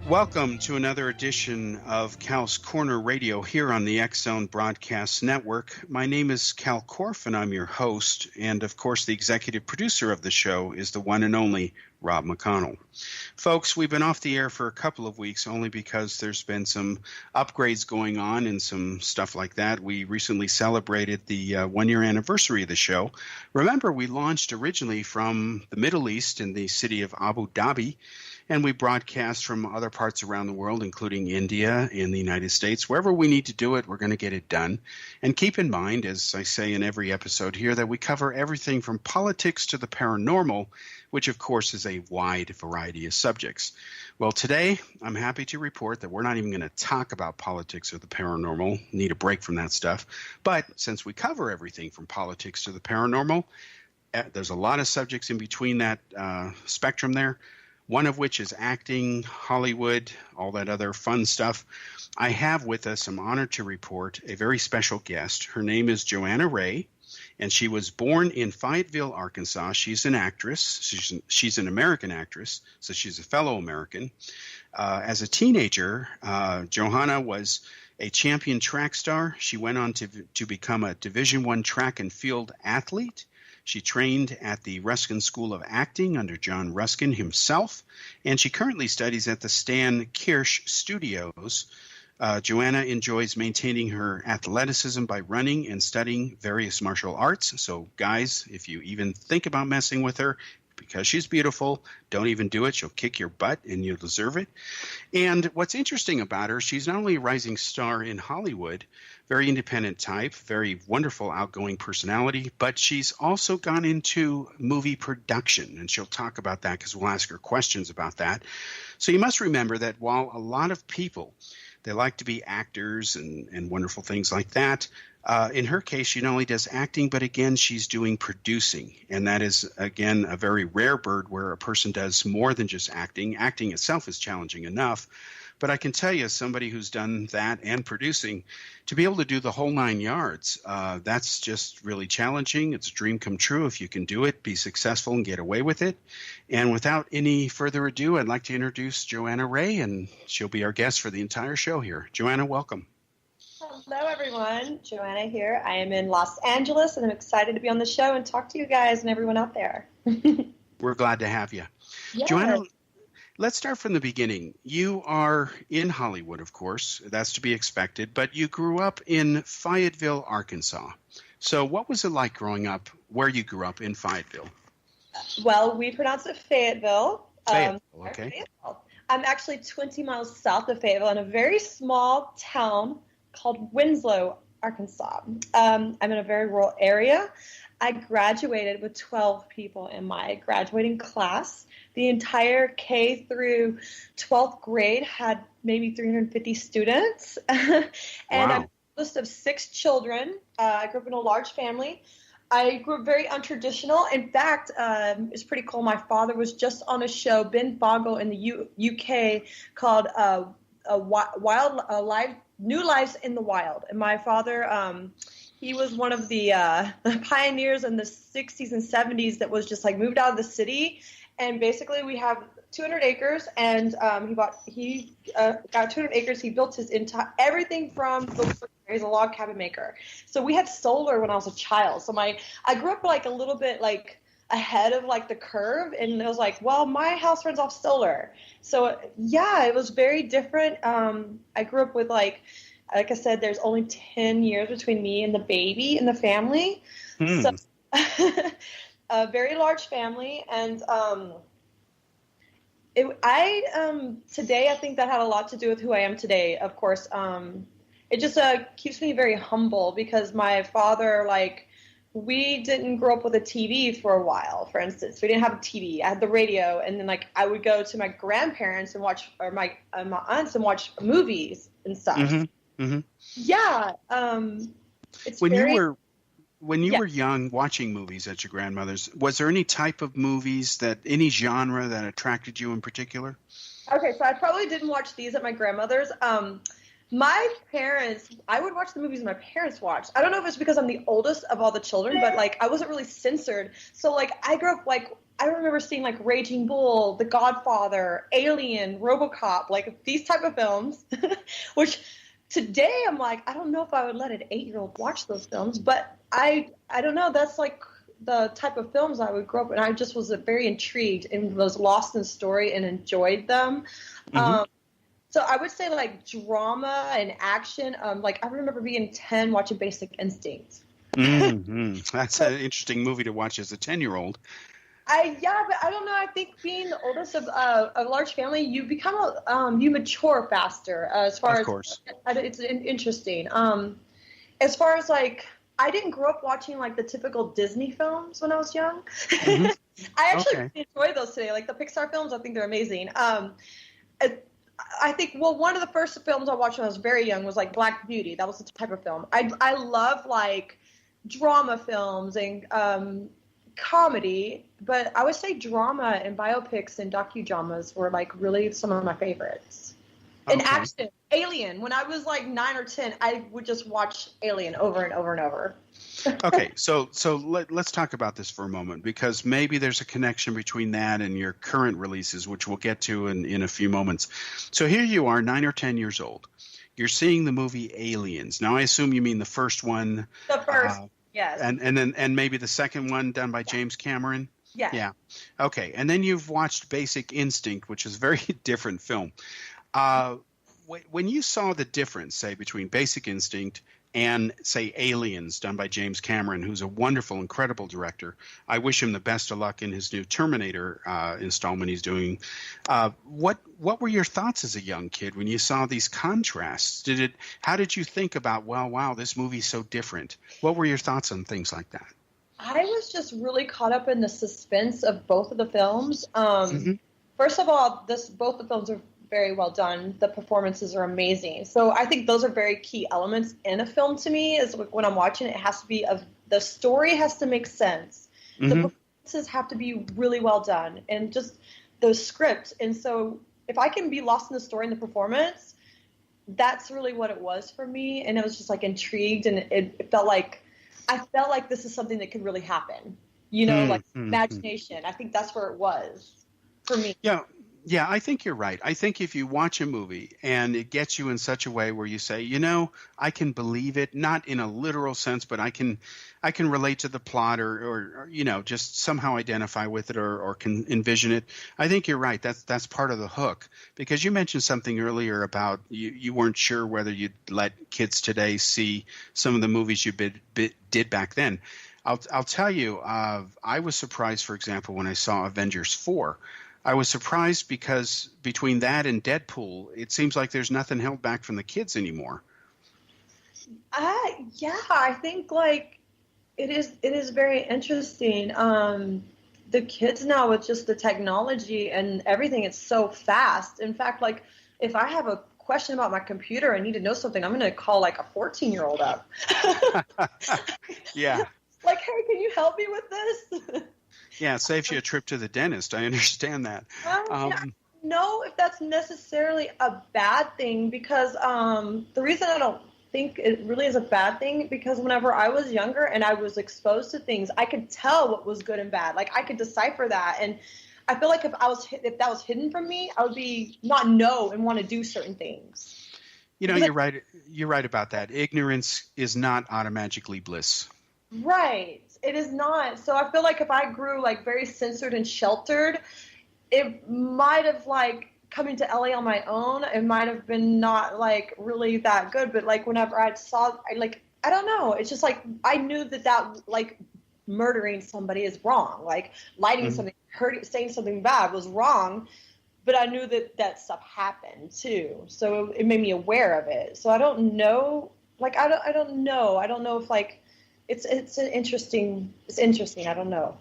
Welcome to another edition of Cal's Corner Radio here on the X-Zone Broadcast Network. My name is Cal Korff, and I'm your host. And, of course, the executive producer of the show is the one and only Rob McConnell. Folks, we've been off the air for a couple of weeks only because there's been some upgrades going on and some stuff like that. We recently celebrated the one-year anniversary of the show. Remember, we launched originally from the Middle East in the city of Abu Dhabi, and we broadcast from other parts around the world, including India and the United States. Wherever we need to do it, we're going to get it done. And keep in mind, as I say in every episode here, that we cover everything from politics to the paranormal, which of course is a wide variety of subjects. Well, today I'm happy to report that we're not even going to talk about politics or the paranormal. Need a break from that stuff. But since we cover everything from politics to the paranormal, there's a lot of subjects in between that spectrum there. One of which is acting, Hollywood, all that other fun stuff. I have with us, I'm honored to report, a very special guest. Her name is Johanna Rae, and she was born in Fayetteville, Arkansas. She's an actress. She's an American actress, so she's a fellow American. As a teenager, Johanna was a champion track star. She went on to become a Division I track and field athlete. She trained at the Ruskin School of Acting under John Ruskin himself, and she currently studies at the Stan Kirsch Studios. Johanna enjoys maintaining her athleticism by running and studying various martial arts. So, guys, if you even think about messing with her, because she's beautiful, don't even do it. She'll kick your butt, and you'll deserve it. And what's interesting about her, she's not only a rising star in Hollywood, very independent type, very wonderful outgoing personality, but she's also gone into movie production, and she'll talk about that because we'll ask her questions about that. So you must remember that while a lot of people, they like to be actors and wonderful things like that, in her case, she not only does acting, but again, she's doing producing. And that is, again, a very rare bird where a person does more than just acting. Acting itself is challenging enough. But I can tell you, as somebody who's done that and producing, to be able to do the whole 9 yards, that's just really challenging. It's a dream come true if you can do it, be successful, and get away with it. And without any further ado, I'd like to introduce Johanna Rae, and she'll be our guest for the entire show here. Johanna, welcome. Hello, everyone. Johanna here. I am in Los Angeles, and I'm excited to be on the show and talk to you guys and everyone out there. We're glad to have you. Yes. Johanna, let's start from the beginning. You are in Hollywood, of course. That's to be expected. But you grew up in Fayetteville, Arkansas. So what was it like growing up where you grew up in Fayetteville? Well, we pronounce it Fayetteville. Okay. Fayetteville. I'm actually 20 miles south of Fayetteville in a very small town called Winslow, Arkansas. I'm in a very rural area. I graduated with 12 people in my graduating class. The entire K through 12th grade had maybe 350 students. And Wow. I'm a list of 6 children. I grew up in a large family. I grew up very untraditional. In fact, it's pretty cool. My father was just on a show, Ben Boggle, in the UK called New Lives in the Wild. And my father, he was one of the pioneers in the 60s and 70s that was just like moved out of the city. And basically we have 200 acres, and he got 200 acres. He built his entire everything from he's a log cabin maker. So we had solar when I was a child. So I grew up like a little bit like ahead of like the curve, and it was like, well, my house runs off solar. So yeah, it was very different. I grew up with like I said, there's only 10 years between me and the baby in the family. So a very large family. And today, I think that had a lot to do with who I am today. Of course, it just keeps me very humble because my father, like, we didn't grow up with a TV for a while, for instance. We didn't have a TV. I had the radio, and then, like, I would go to my grandparents and watch, or my aunts and watch movies and stuff. Mm-hmm. Mm-hmm. Yeah. It's When you were young, watching movies at your grandmother's, was there any type of movies any genre that attracted you in particular? Okay, so I probably didn't watch these at my grandmother's. My parents, I would watch the movies my parents watched. I don't know if it's because I'm the oldest of all the children, but like I wasn't really censored. So like I grew up like I remember seeing like Raging Bull, The Godfather, Alien, RoboCop, like these type of films, which today I'm like I don't know if I would let an 8-year-old watch those films, but I don't know. That's like the type of films I would grow up in. I just was very intrigued and was lost in the story and enjoyed them. Mm-hmm. So I would say like drama and action. Like I remember being 10 watching Basic Instinct. Mm-hmm. That's an interesting movie to watch as a 10-year-old. Yeah, but I don't know. I think being the oldest of a large family, you become you mature faster. As far Of course. as it's interesting. As far as like, I didn't grow up watching like the typical Disney films when I was young. Mm-hmm. I actually enjoy those today. Like the Pixar films, I think they're amazing. I think one of the first films I watched when I was very young was like Black Beauty. That was the type of film. I love like drama films and comedy, but I would say drama and biopics and docudramas were like really some of my favorites. And action, Alien. When I was like 9 or 10, I would just watch Alien over and over and over. Okay, so let's talk about this for a moment, because maybe there's a connection between that and your current releases, which we'll get to in a few moments. So here you are, 9 or 10 years old. You're seeing the movie Aliens. Now, I assume you mean the first one. The first, yes. And maybe the second one done by James Cameron? Yeah. Yeah. Okay, and then you've watched Basic Instinct, which is a very different film. When you saw the difference, say, between Basic Instinct and, say, Aliens, done by James Cameron, who's a wonderful, incredible director. I wish him the best of luck in his new Terminator installment he's doing. What were your thoughts as a young kid when you saw these contrasts? How did you think about, well, wow, this movie's so different? What were your thoughts on things like that? I was just really caught up in the suspense of both of the films. Mm-hmm. First of all, both the films are very well done. The performances are amazing. So I think those are very key elements in a film to me. Is when I'm watching it, has to be the story has to make sense. Mm-hmm. The performances have to be really well done, and just the script. And so if I can be lost in the story and the performance, that's really what it was for me. And I was just like intrigued, and it felt like this is something that could really happen. You know, like imagination. I think that's where it was for me. Yeah, I think you're right. I think if you watch a movie and it gets you in such a way where you say, I can believe it, not in a literal sense, but I can relate to the plot or just somehow identify with it or can envision it. I think you're right. That's part of the hook, because you mentioned something earlier about you weren't sure whether you'd let kids today see some of the movies you did back then. I'll tell you, I was surprised, for example, when I saw Avengers 4. I was surprised because between that and Deadpool, it seems like there's nothing held back from the kids anymore. Yeah, I think like it is very interesting. The kids now with just the technology and everything, it's so fast. In fact, like if I have a question about my computer and need to know something, I'm going to call like a 14-year-old up. Yeah. Like, hey, can you help me with this? Yeah, it saves you a trip to the dentist. I understand that. I don't know if that's necessarily a bad thing, because the reason I don't think it really is a bad thing, because whenever I was younger and I was exposed to things, I could tell what was good and bad. Like I could decipher that, and I feel like if that was hidden from me, I would not know and want to do certain things. You're right. You're right about that. Ignorance is not automatically bliss. Right. It is not. So I feel like if I grew like very censored and sheltered, it might have like coming to LA on my own, it might have been not like really that good. But like whenever I don't know. It's just like I knew that like murdering somebody is wrong. Like lighting something, saying something bad was wrong. But I knew that stuff happened too. So it made me aware of it. So I don't know. Like I don't know. I don't know if like it's interesting. I don't know.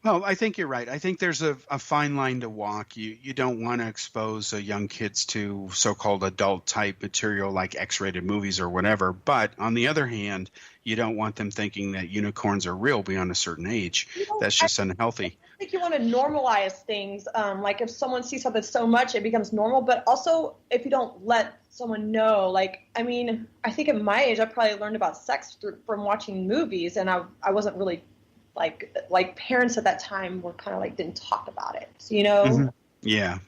Well, I think you're right. I think there's a fine line to walk. You don't want to expose young kids to so-called adult-type material like X-rated movies or whatever. But on the other hand, you don't want them thinking that unicorns are real beyond a certain age. That's just unhealthy. I think you want to normalize things. Like if someone sees something so much, it becomes normal. But also, if you don't let someone know. Like, I mean, I think at my age, I probably learned about sex from watching movies, and I wasn't really like parents at that time were kind of like didn't talk about it. So, you know? Mm-hmm. Yeah.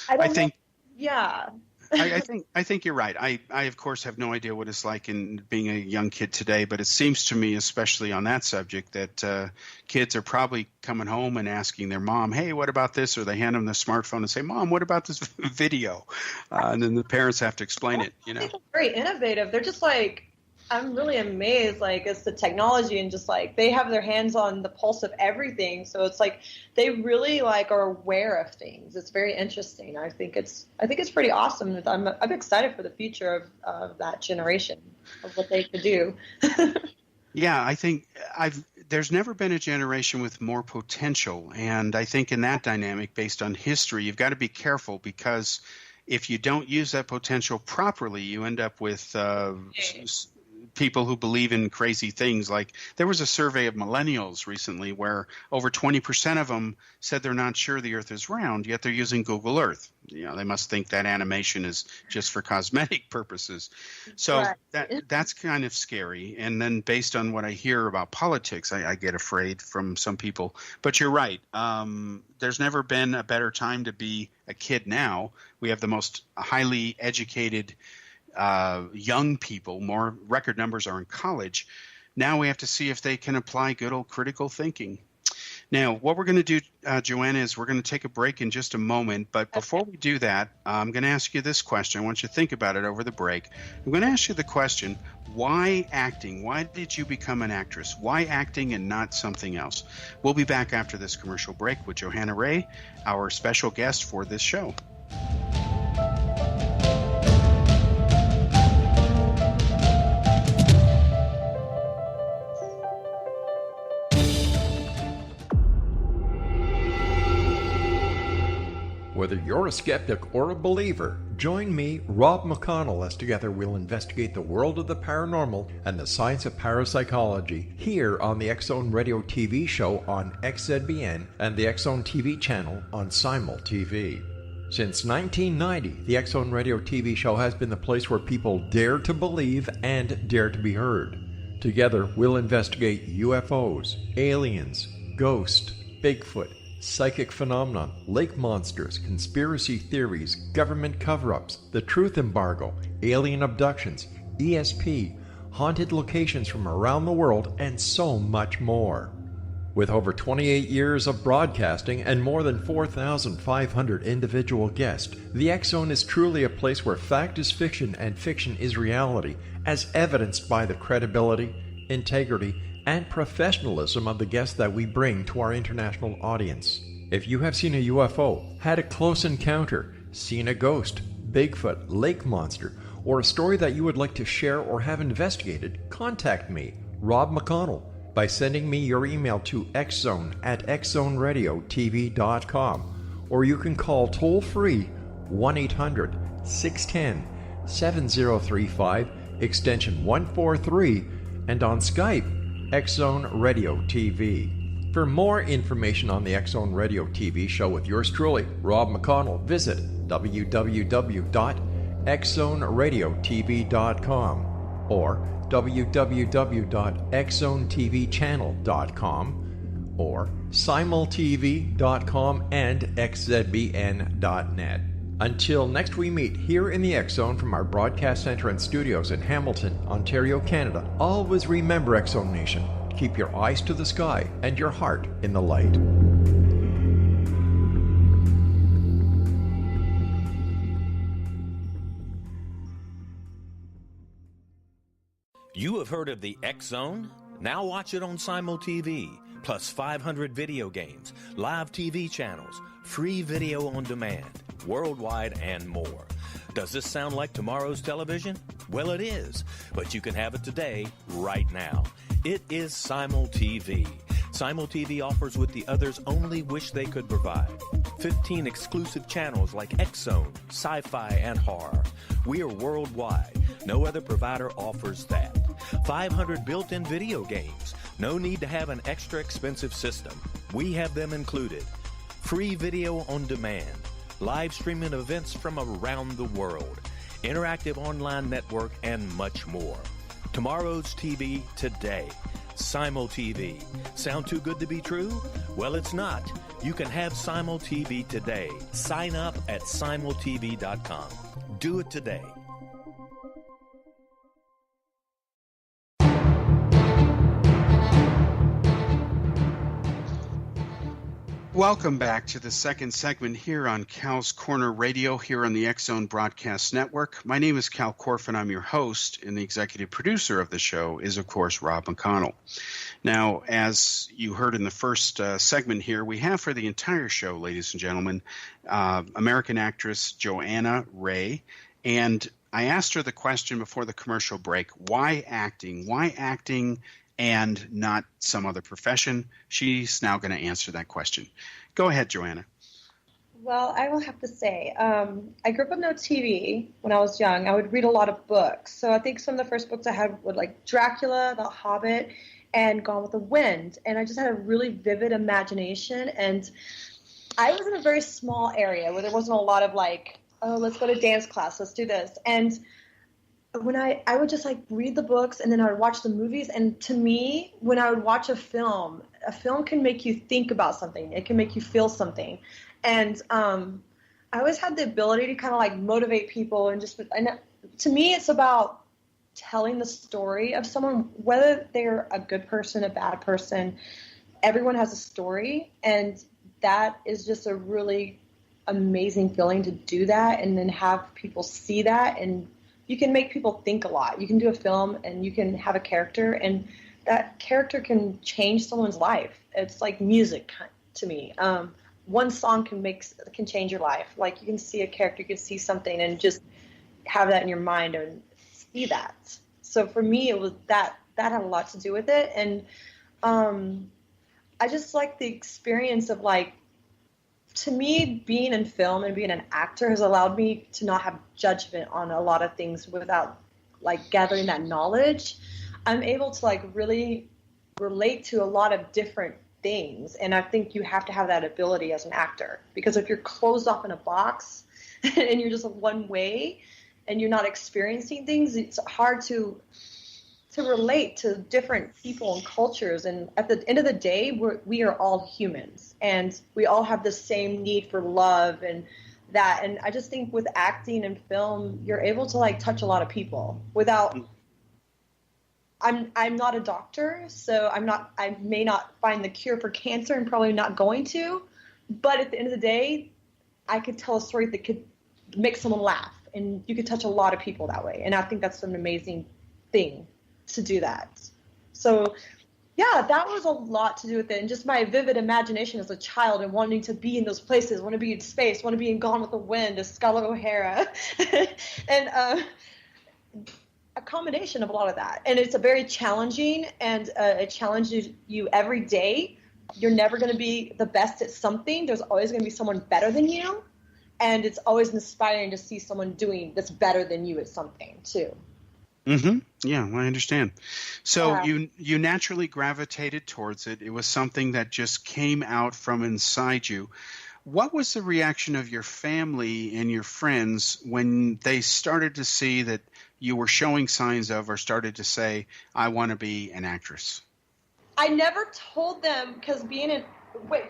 I think. Yeah. I think you're right. I of course have no idea what it's like in being a young kid today, but it seems to me, especially on that subject, that kids are probably coming home and asking their mom, "Hey, what about this?" Or they hand them the smartphone and say, "Mom, what about this video?" And then the parents have to explain it. You know, They're very innovative. They're just like, I'm really amazed, like, it's the technology, and just like they have their hands on the pulse of everything. So it's like they really like are aware of things. It's very interesting. I think it's pretty awesome. I'm excited for the future of that generation, of what they could do. Yeah, I think there's never been a generation with more potential, and I think in that dynamic, based on history, you've got to be careful, because if you don't use that potential properly, you end up with people who believe in crazy things. Like, there was a survey of millennials recently where over 20% of them said they're not sure the earth is round, yet they're using Google Earth. You know, they must think that animation is just for cosmetic purposes. So that's kind of scary. And then based on what I hear about politics, I get afraid from some people. But you're right. There's never been a better time to be a kid now. We have the most highly educated young people. More record numbers are in college. Now we have to see if they can apply good old critical thinking. Now, what we're going to do, Joanna, is we're going to take a break in just a moment. But before we do that, I'm going to ask you this question. I want you to think about it over the break. I'm going to ask you the question, why acting? Why did you become an actress? Why acting and not something else? We'll be back after this commercial break with Johanna Rae, our special guest for this show. Whether you're a skeptic or a believer, join me, Rob McConnell, as together we'll investigate the world of the paranormal and the science of parapsychology here on the X-Zone Radio TV show on XZBN and the X-Zone TV channel on Simul TV. Since 1990, the X-Zone Radio TV show has been the place where people dare to believe and dare to be heard. Together, we'll investigate UFOs, aliens, ghosts, Bigfoot, psychic phenomenon, lake monsters, conspiracy theories, government cover-ups, the truth embargo, alien abductions, ESP, haunted locations from around the world, and so much more. With over 28 years of broadcasting and more than 4,500 individual guests, the X-Zone is truly a place where fact is fiction and fiction is reality, as evidenced by the credibility, integrity, and professionalism of the guests that we bring to our international audience. If you have seen a UFO, had a close encounter, seen a ghost, Bigfoot, lake monster, or a story that you would like to share or have investigated, contact me, Rob McConnell, by sending me your email to xzone@xzoneradiotv.com, or you can call toll-free 1-800-610-7035, extension 143, and on Skype, X-Zone Radio TV. For more information on the X-Zone Radio TV show with yours truly, Rob McConnell, visit www.xzoneradiotv.com or www.xzonetvchannel.com or simultv.com and xzbn.net. Until next we meet here in the X-Zone from our broadcast center and studios in Hamilton, Ontario, Canada, always remember, X-Zone Nation, keep your eyes to the sky and your heart in the light. You have heard of the X-Zone? Now watch it on Simul TV, plus 500 video games, live TV channels, free video on demand, worldwide, and more. Does this sound like tomorrow's television? Well, it is, but you can have it today, right now. It is Simul TV. Simul TV offers what the others only wish they could provide. 15 exclusive channels like X-Zone, Sci-Fi, and Horror. We are worldwide. No other provider offers that. 500 built-in video games. No need to have an extra expensive system. We have them included. Free video on demand. Live streaming events from around the world. interactive online network, and much more. Tomorrow's TV today. Simul TV. Sound too good to be true? Well, it's not. You can have Simul TV today. Sign up at simultv.com. Do it today. Welcome back to the second segment here on Cal's Corner Radio here on the X-Zone Broadcast Network. My name is Cal Korf, and I'm your host, and the executive producer of the show is, of course, Rob McConnell. Now, as you heard in the first segment here, we have for the entire show, ladies and gentlemen, American actress Johanna Rae. And I asked her the question before the commercial break, why acting? Why acting and not some other profession? She's now going to answer that question. Go ahead, Johanna. Well, I will have to say, I grew up with no TV when I was young. I would read a lot of books. So I think some of the first books I had were like Dracula, The Hobbit, and Gone with the Wind. And I just had a really vivid imagination. And I was in a very small area where there wasn't a lot of like, oh, let's go to dance class, let's do this. And when I would just like read the books and then I would watch the movies. And to me, when I would watch a film can make you think about something. It can make you feel something. And I always had the ability to kind of like motivate people and to me, it's about telling the story of someone, whether they're a good person, a bad person. Everyone has a story, and that is just a really amazing feeling to do that and then have people see that, and you can make people think a lot. You can do a film and you can have a character, and that character can change someone's life. It's like music to me. One song can change your life. Like you can see a character, you can see something and just have that in your mind and see that. So for me, it was that had a lot to do with it. And I just like the experience of like, to me, being in film and being an actor has allowed me to not have judgment on a lot of things without like gathering that knowledge. I'm able to like really relate to a lot of different things. And I think you have to have that ability as an actor, because if you're closed off in a box and you're just one way and you're not experiencing things, it's hard to relate to different people and cultures. And at the end of the day, we are all humans, and we all have the same need for love and that. And I just think with acting and film, you're able to like touch a lot of people without. I'm not a doctor, so I may not find the cure for cancer, and probably not going to. But at the end of the day, I could tell a story that could make someone laugh, and you could touch a lot of people that way. And I think that's an amazing thing to do that. So yeah, that was a lot to do with it, and just my vivid imagination as a child and wanting to be in those places, want to be in space, want to be in Gone with the Wind as Scarlett O'Hara, and a combination of a lot of that. And it's a very challenging, and it challenges you every day. You're never going to be the best at something. There's always going to be someone better than you, and it's always inspiring to see someone doing that's better than you at something too. Mm-hmm. Yeah, I understand. So you naturally gravitated towards it. It was something that just came out from inside you. What was the reaction of your family and your friends when they started to see that you were showing signs of, or started to say, I want to be an actress? I never told them, because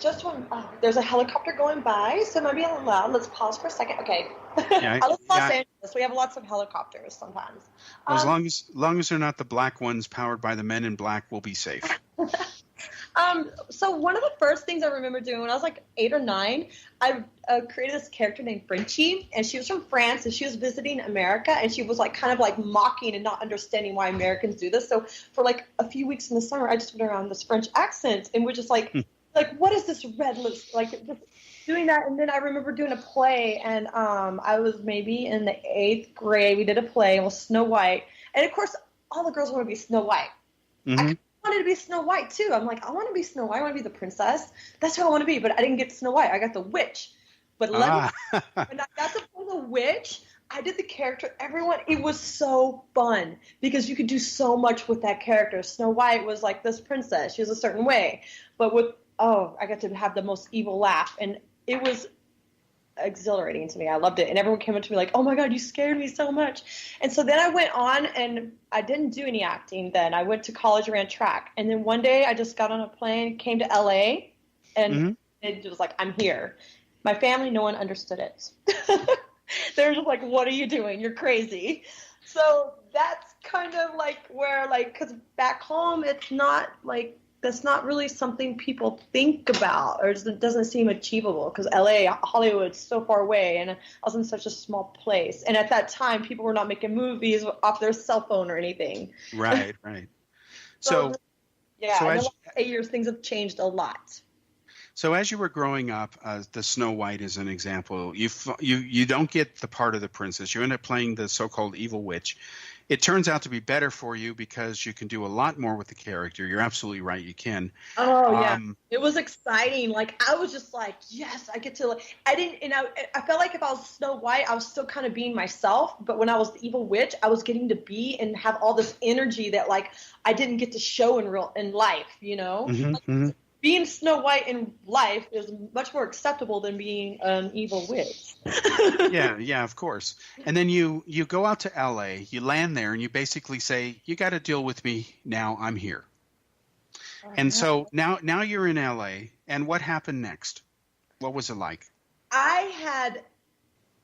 just when there's a helicopter going by, so it might be a little loud. Let's pause for a second. Okay. Yeah, I live in Los Angeles. We have lots of helicopters sometimes. As long as they're not the black ones powered by the men in black, we'll be safe. So one of the first things I remember doing when I was like 8 or 9, I created this character named Frenchie, and she was from France, and she was visiting America, and she was like kind of like mocking and not understanding why Americans do this. So for like a few weeks in the summer, I just went around this French accent, and we're just like, what is this red list? Like just doing that. And then I remember doing a play, and I was maybe in the 8th grade. We did a play. It was Snow White, and of course, all the girls want to be Snow White. Mm-hmm. I wanted to be Snow White too. I'm like, I want to be Snow White. I want to be the princess. That's who I want to be. But I didn't get Snow White. I got the witch. But when I got to play the witch, I did the character. It was so fun because you could do so much with that character. Snow White was like this princess. She was a certain way. But I got to have the most evil laugh. And it was exhilarating to me. I loved it. And everyone came up to me like, oh my God, you scared me so much. And so then I went on and I didn't do any acting then. I went to college, ran track. And then one day I just got on a plane, came to LA, and it was like, I'm here. My family, no one understood it. They're just like, what are you doing? You're crazy. So that's kind of like where, like, because back home, it's not like, that's not really something people think about, or it doesn't seem achievable, because LA, Hollywood's so far away, and I was in such a small place. And at that time, people were not making movies off their cell phone or anything. Right. So yeah, so in the last 8 years, things have changed a lot. So as you were growing up, the Snow White is an example. You don't get the part of the princess. You end up playing the so-called evil witch. It turns out to be better for you because you can do a lot more with the character. You're absolutely right. You can. Oh, yeah. It was exciting. Like, I was just like, yes, I get to, like, I felt like if I was Snow White, I was still kind of being myself. But when I was the evil witch, I was getting to be and have all this energy that, like, I didn't get to show in life, you know? Being Snow White in life is much more acceptable than being an evil witch. yeah, of course. And then you go out to LA, you land there, and you basically say, you got to deal with me now. I'm here. And so now you're in LA, and what happened next? What was it like? I had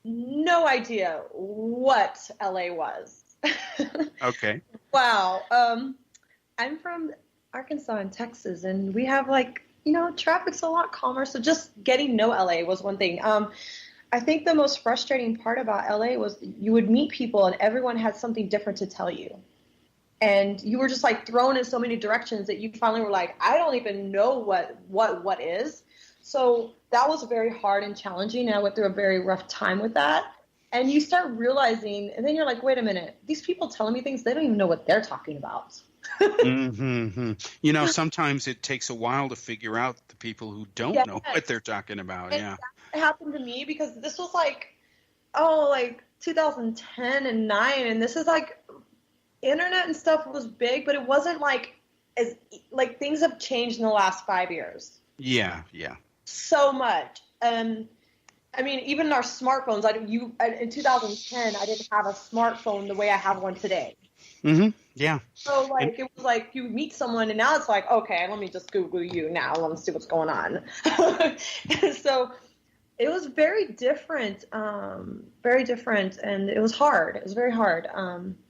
no idea what LA was. Okay. Wow. I'm from Arkansas and Texas, and we have, like, you know, traffic's a lot calmer. So just getting to know LA was one thing. I think the most frustrating part about LA was you would meet people and everyone had something different to tell you. And you were just, like, thrown in so many directions that you finally were like, I don't even know what is. So that was very hard and challenging, and I went through a very rough time with that. And you start realizing, and then you're like, wait a minute, these people telling me things, they don't even know what they're talking about. You know, sometimes it takes a while to figure out the people who don't know what they're talking about. And yeah, that happened to me because this was like 2010 and 9, and this is like internet and stuff was big, but it wasn't like as like things have changed in the last 5 years. Yeah, so much. I mean, even our smartphones. In 2010, I didn't have a smartphone the way I have one today. Yeah. So, like, it was like you meet someone, and now it's like, okay, let me just Google you now. Let me see what's going on. So it was very different, and it was hard. It was very hard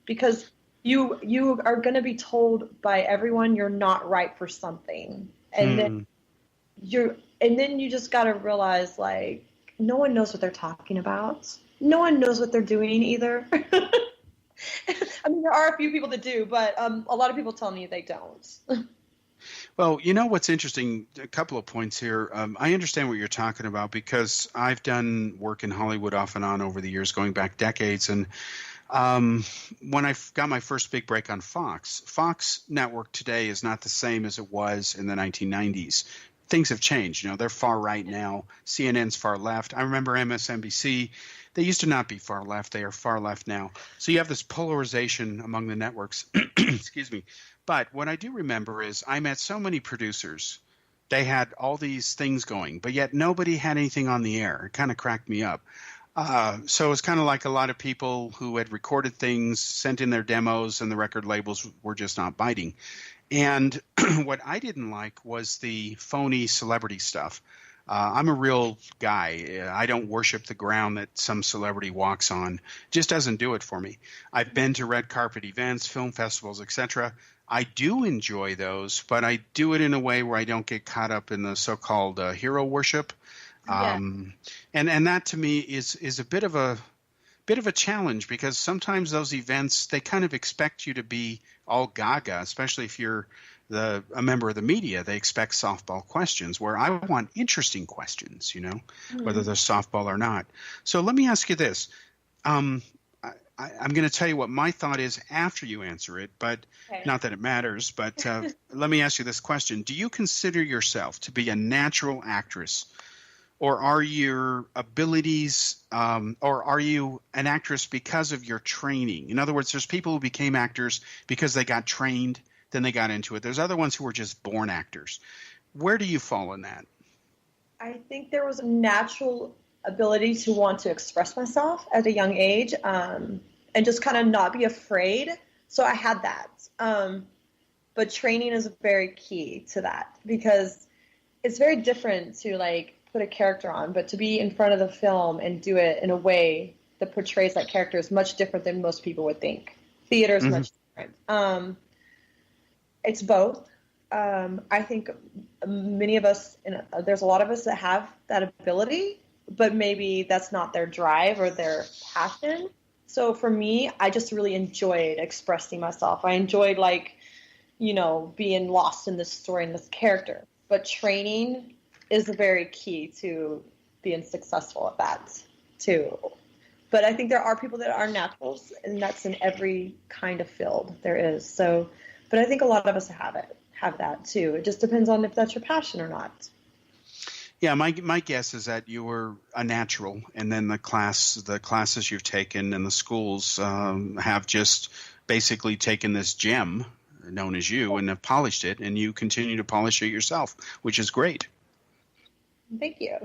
because you are going to be told by everyone you're not right for something, and then you just got to realize, like, no one knows what they're talking about. No one knows what they're doing either. I mean, there are a few people that do, but a lot of people tell me they don't. Well, you know what's interesting, a couple of points here. I understand what you're talking about because I've done work in Hollywood off and on over the years, going back decades. And when I got my first big break on Fox Network today is not the same as it was in the 1990s. Things have changed. You know, they're far right now. CNN's far left. I remember MSNBC. They used to not be far left. They are far left now. So you have this polarization among the networks. Excuse me. But what I do remember is I met so many producers. They had all these things going, but yet nobody had anything on the air. It kind of cracked me up. So it's kind of like a lot of people who had recorded things, sent in their demos, and the record labels were just not biting. And what I didn't like was the phony celebrity stuff. I'm a real guy. I don't worship the ground that some celebrity walks on. It just doesn't do it for me. I've been to red carpet events, film festivals, etc. I do enjoy those, but I do it in a way where I don't get caught up in the so-called hero worship. And that to me is a bit of a challenge because sometimes those events, they kind of expect you to be all gaga, especially if you're a member of the media. They expect softball questions where I want interesting questions, you know, whether they're softball or not. So let me ask you this. I'm going to tell you what my thought is after you answer it, but not that it matters. But let me ask you this question. Do you consider yourself to be a natural actress? Or are your abilities, or are you an actress because of your training? In other words, there's people who became actors because they got trained, then they got into it. There's other ones who were just born actors. Where do you fall in that? I think there was a natural ability to want to express myself at a young age, and just kind of not be afraid. So I had that. But training is very key to that, because it's very different to like put a character on, but to be in front of the film and do it in a way that portrays that character is much different than most people would think. Theater is much different. It's both. I think many of us, there's a lot of us that have that ability, but maybe that's not their drive or their passion. So for me, I just really enjoyed expressing myself. I enjoyed being lost in this story and this character. But training is very key to being successful at that too. But I think there are people that are naturals, and that's in every kind of field there is. So, but I think a lot of us have that too. It just depends on if that's your passion or not. Yeah, my guess is that you were a natural, and then the classes you've taken and the schools have just basically taken this gem known as you and have polished it, and you continue to polish it yourself, which is great. Thank you.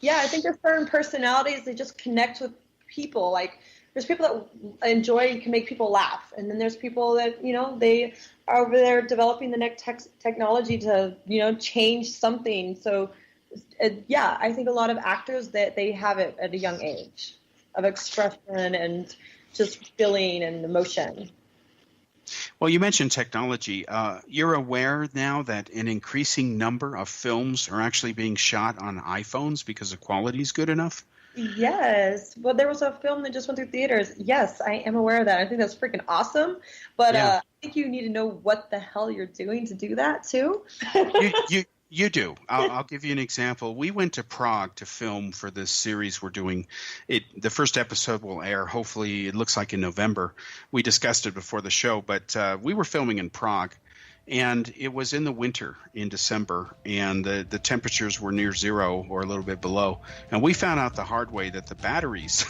Yeah, I think there's certain personalities that just connect with people. Like, there's people that enjoy and can make people laugh, and then there's people that, they are over there developing the next technology to, change something. So, yeah, I think a lot of actors that they have it at a young age of expression and just feeling and emotion. Well, you mentioned technology. You're aware now that an increasing number of films are actually being shot on iPhones because the quality is good enough? Yes. Well, there was a film that just went through theaters. Yes, I am aware of that. I think that's freaking awesome. But I think you need to know what the hell you're doing to do that, too. You do. I'll give you an example. We went to Prague to film for this series we're doing. The first episode will air, hopefully, it looks like in November. We discussed it before the show, but we were filming in Prague, and it was in the winter in December, and the temperatures were near zero or a little bit below. And we found out the hard way that the batteries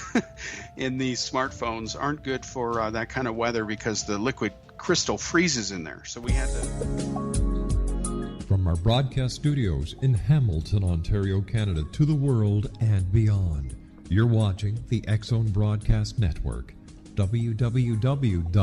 in these smartphones aren't good for that kind of weather, because the liquid crystal freezes in there. So we had to... From our broadcast studios in Hamilton, Ontario, Canada, to the world and beyond, you're watching the X-Zone Broadcast Network, www.xzbn.net.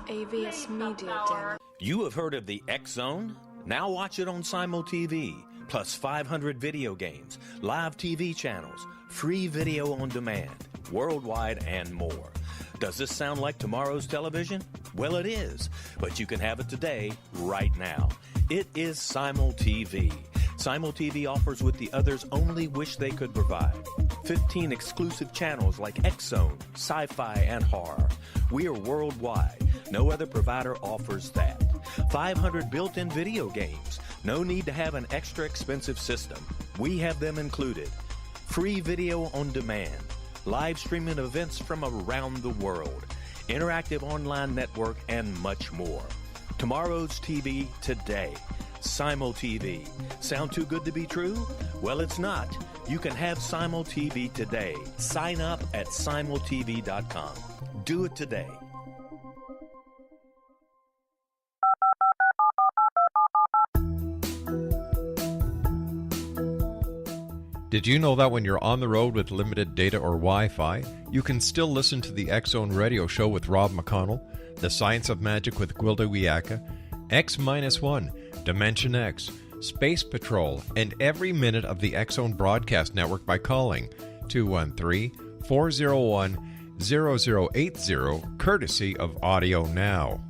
AVS Media Den. You have heard of the X-Zone? Now watch it on Simul TV, plus 500 video games, live TV channels, free video on demand, worldwide, and more. Does this sound like tomorrow's television? Well, it is, but you can have it today, right now. It is Simul TV. Simul TV offers what the others only wish they could provide. 15 exclusive channels like X-Zone, Sci-Fi, and Horror. We are worldwide. No other provider offers that. 500 built-in video games. No need to have an extra expensive system. We have them included. Free video on demand. Live streaming events from around the world, interactive online network, and much more. Tomorrow's TV today. Simul TV. Sound too good to be true? Well, it's not. You can have Simul TV today. Sign up at simultv.com. Do it today. Did you know that when you're on the road with limited data or Wi-Fi, you can still listen to the X-Zone Radio Show with Rob McConnell, The Science of Magic with Gwilda Wiyaka, X-1, Dimension X, Space Patrol, and every minute of the X-Zone Broadcast Network by calling 213-401-0080, courtesy of Audio Now.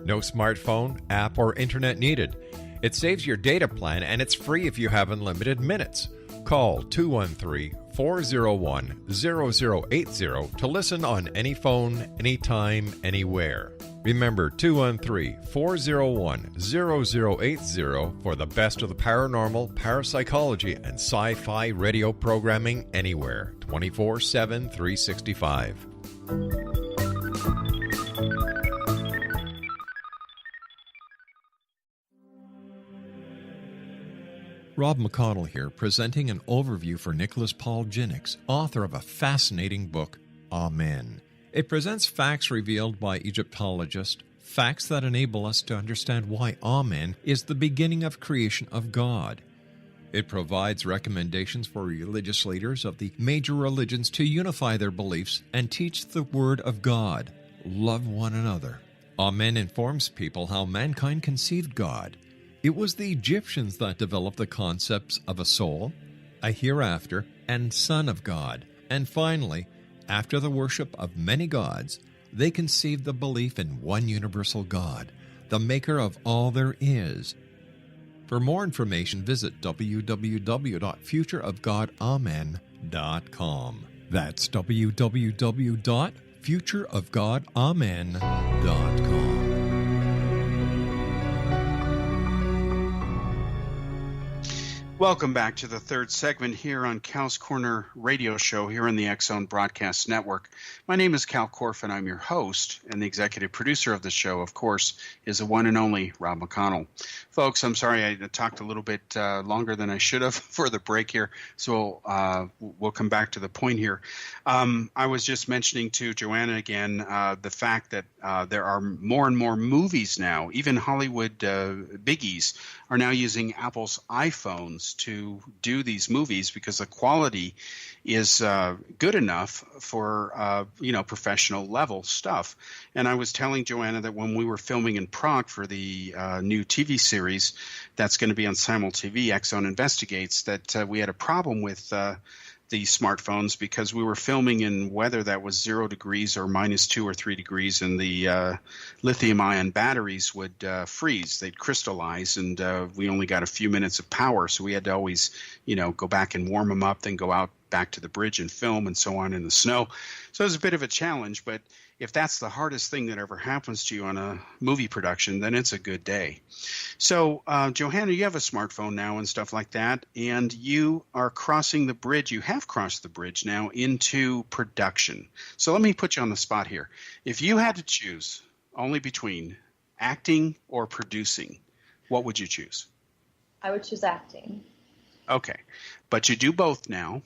No smartphone, app, or internet needed. It saves your data plan, and it's free if you have unlimited minutes. Call 213-401-0080 to listen on any phone, anytime, anywhere. Remember, 213-401-0080 for the best of the paranormal, parapsychology, and sci-fi radio programming anywhere, 24/7, 365. Rob McConnell here, presenting an overview for Nicholas Paul Jennings, author of a fascinating book, Amen. It presents facts revealed by Egyptologist, facts that enable us to understand why Amen is the beginning of creation of God. It provides recommendations for religious leaders of the major religions to unify their beliefs and teach the Word of God. Love one another. Amen informs people how mankind conceived God. It was the Egyptians that developed the concepts of a soul, a hereafter, and Son of God. And finally, after the worship of many gods, they conceived the belief in one universal God, the maker of all there is. For more information, visit www.futureofgodamen.com. That's www.futureofgodamen.com. Welcome back to the third segment here on Cal's Corner radio show here on the X-Zone Broadcast Network. My name is Cal Korff, and I'm your host, and the executive producer of the show, of course, is the one and only Rob McConnell. Folks, I'm sorry I talked a little bit longer than I should have for the break here, so we'll come back to the point here. I was just mentioning to Joanna again the fact that there are more and more movies now, even Hollywood biggies are now using Apple's iPhones to do these movies because the quality is good enough for professional level stuff. And I was telling Joanna that when we were filming in Prague for the new TV series that's going to be on Simul TV, X-Zone Investigates, that we had a problem with the smartphones because we were filming in weather that was 0 degrees or -2 or 3 degrees, and the lithium-ion batteries would freeze. They'd crystallize, and we only got a few minutes of power, so we had to always, go back and warm them up, then go out back to the bridge and film and so on in the snow. So it was a bit of a challenge, but if that's the hardest thing that ever happens to you on a movie production, then it's a good day. So, Johanna, you have a smartphone now and stuff like that, and you are crossing the bridge. You have crossed the bridge now into production. So let me put you on the spot here. If you had to choose only between acting or producing, what would you choose? I would choose acting. Okay. But you do both now.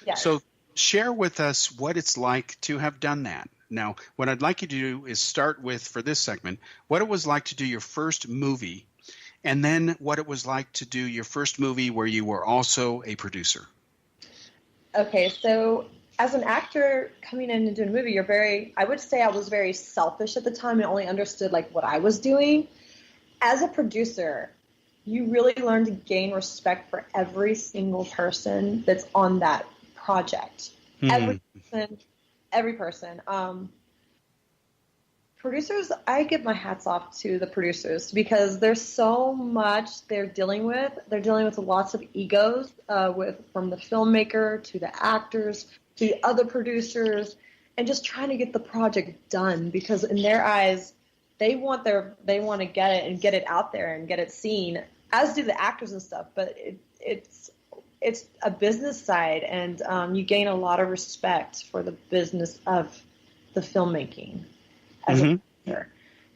Yes. So share with us what it's like to have done that. Now, what I'd like you to do is start with, for this segment, what it was like to do your first movie, and then what it was like to do your first movie where you were also a producer. Okay, so as an actor coming in and doing a movie, I would say I was very selfish at the time and only understood what I was doing. As a producer, you really learn to gain respect for every single person that's on that project. Every person. Producers, I give my hats off to the producers because there's so much they're dealing with. They're dealing with lots of egos, from the filmmaker to the actors to the other producers, and just trying to get the project done because in their eyes, they want to get it and get it out there and get it seen, as do the actors and stuff. But it's a business side, and you gain a lot of respect for the business of the filmmaking as a producer.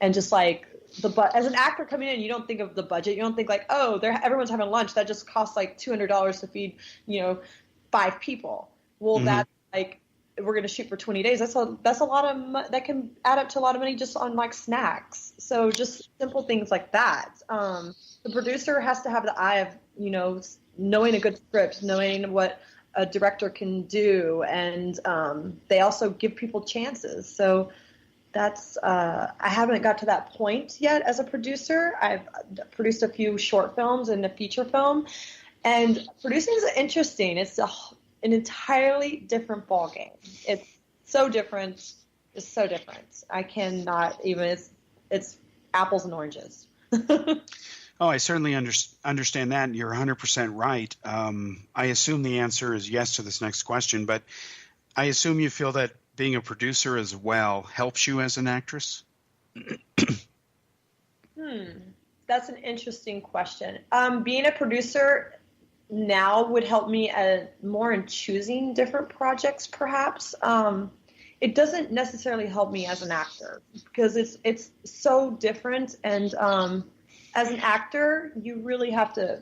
And just as an actor coming in, you don't think of the budget. You don't think everyone's having lunch. That just costs $200 to feed 5 people. Well, that's we're going to shoot for 20 days. That's a lot of that can add up to a lot of money just on snacks. So just simple things like that. The producer has to have the eye of knowing a good script, knowing what a director can do, and they also give people chances. So that's I haven't got to that point yet as a producer. I've produced a few short films and a feature film, and producing is interesting. It's an entirely different ballgame. It's so different. It's so different. I cannot even. It's apples and oranges. Oh, I certainly understand that. You're 100% right. I assume the answer is yes to this next question, but I assume you feel that being a producer as well helps you as an actress? That's an interesting question. Being a producer now would help me more in choosing different projects, perhaps. It doesn't necessarily help me as an actor because it's so different, and as an actor, you really have to,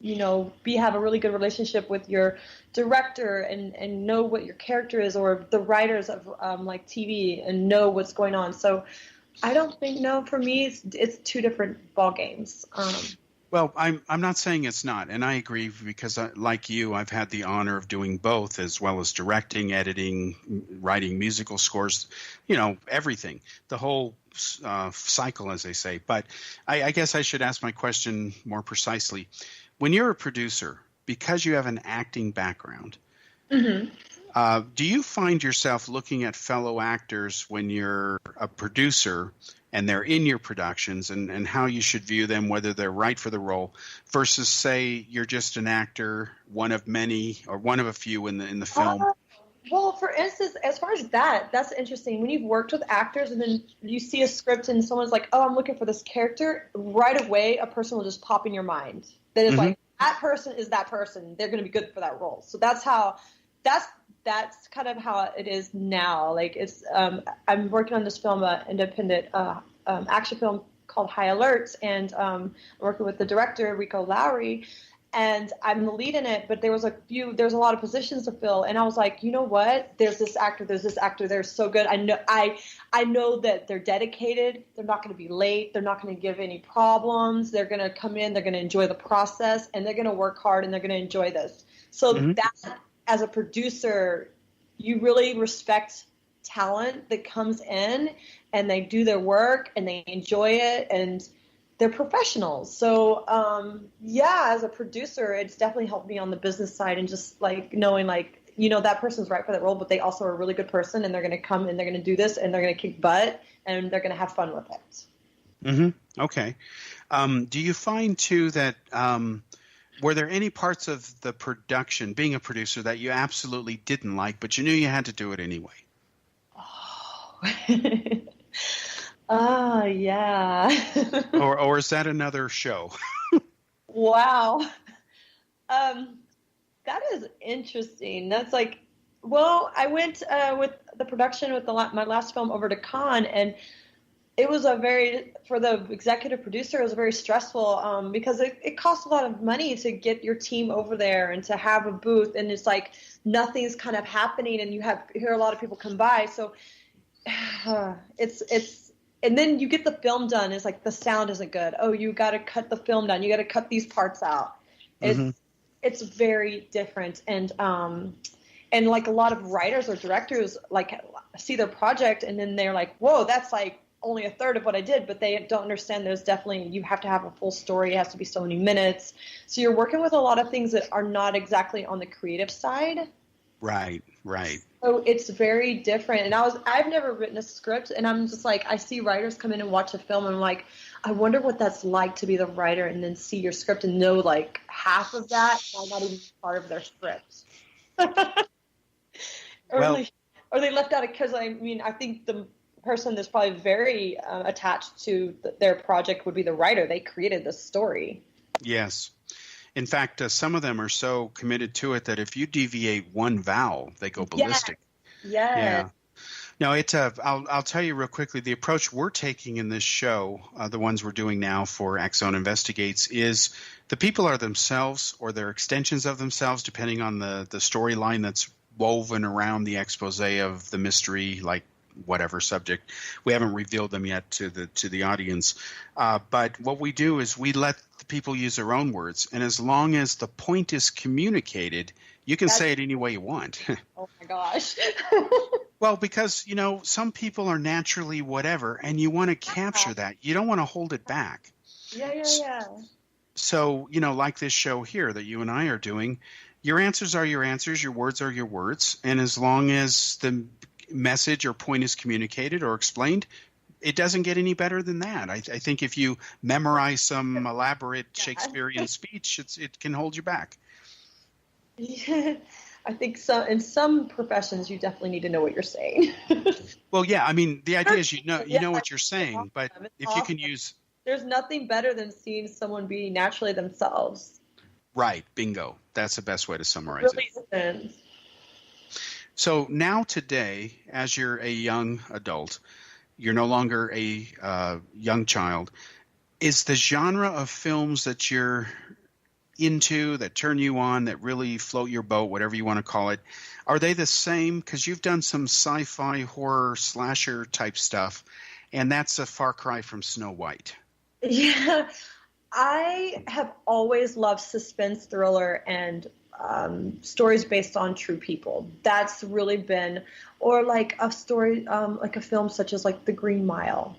have a really good relationship with your director and know what your character is, or the writers of TV and know what's going on. So I don't think, no, for me, it's two different ball games. Well, I'm not saying it's not, and I agree because, like you, I've had the honor of doing both, as well as directing, editing, writing musical scores, everything, the whole cycle, as they say. But I guess I should ask my question more precisely. When you're a producer, because you have an acting background, do you find yourself looking at fellow actors when you're a producer and they're in your productions and how you should view them, whether they're right for the role, versus, say, you're just an actor, one of many or one of a few in the film? Well, for instance, as far as that's interesting. When you've worked with actors and then you see a script and someone's like, oh, I'm looking for this character, right away a person will just pop in your mind that is like, that person is that person. They're going to be good for that role. So that's kind of how it is now. Like it's, I'm working on this film, independent action film called High Alerts, and I'm working with the director Rico Lowry, and I'm the lead in it. But there's a lot of positions to fill, and I was like, you know what? There's this actor. They're so good. I know that they're dedicated. They're not going to be late. They're not going to give any problems. They're going to come in. They're going to enjoy the process, and they're going to work hard, and they're going to enjoy this. So that, as a producer, you really respect talent that comes in and they do their work and they enjoy it and they're professionals. So, as a producer, it's definitely helped me on the business side and just like knowing that person's right for that role, but they also are a really good person and they're going to come and they're going to do this and they're going to kick butt and they're going to have fun with it. Okay. Do you find too that, were there any parts of the production, being a producer, that you absolutely didn't like, but you knew you had to do it anyway? Oh, yeah. or is that another show? Wow. That is interesting. That's like, well, I went with the production with my last film over to Cannes, and it was for the executive producer, it was very stressful because it costs a lot of money to get your team over there and to have a booth. And it's like nothing's kind of happening and you hear a lot of people come by. So and then you get the film done. It's like the sound isn't good. Oh, you got to cut the film down. You got to cut these parts out. It's very different. And like a lot of writers or directors like see their project and then they're like, whoa, that's like only a third of what I did, but they don't understand there's definitely, you have to have a full story. It has to be so many minutes. So you're working with a lot of things that are not exactly on the creative side. Right. So it's very different. And I've never written a script and I'm just like, I see writers come in and watch a film and I'm like, I wonder what that's like to be the writer and then see your script and know like half of that might not even be part of their script. Or they left out because I think the person that's probably very attached to their project would be the writer. They created the story. Yes. In fact, some of them are so committed to it that if you deviate one vowel, they go ballistic. Yeah. No, I'll tell you real quickly, the approach we're taking in this show, the ones we're doing now for X-Zone Investigates, is the people are themselves or they're extensions of themselves, depending on the storyline that's woven around the expose of the mystery, like whatever subject. We haven't revealed them yet to the audience. But what we do is we let the people use their own words. And as long as the point is communicated, you can say it any way you want. Oh, my gosh. Well, because, some people are naturally whatever, and you want to capture that. You don't want to hold it back. Yeah. So, like this show here that you and I are doing, your answers are your answers, your words are your words. And as long as the message or point is communicated or explained, it doesn't get any better than that. I think if you memorize some elaborate Shakespearean speech, it can hold you back. Yeah, I think so. In some professions, you definitely need to know what you're saying. Well, yeah. The idea is you know what you're saying, but if you can use, there's nothing better than seeing someone be naturally themselves. Right. Bingo. That's the best way to summarize it. So now today, as you're a young adult, you're no longer a young child. Is the genre of films that you're into, that turn you on, that really float your boat, whatever you want to call it, are they the same? Because you've done some sci-fi, horror, slasher type stuff. And that's a far cry from Snow White. Yeah, I have always loved suspense thriller and stories based on true people. That's really been, or like a story, like a film such as like The Green Mile,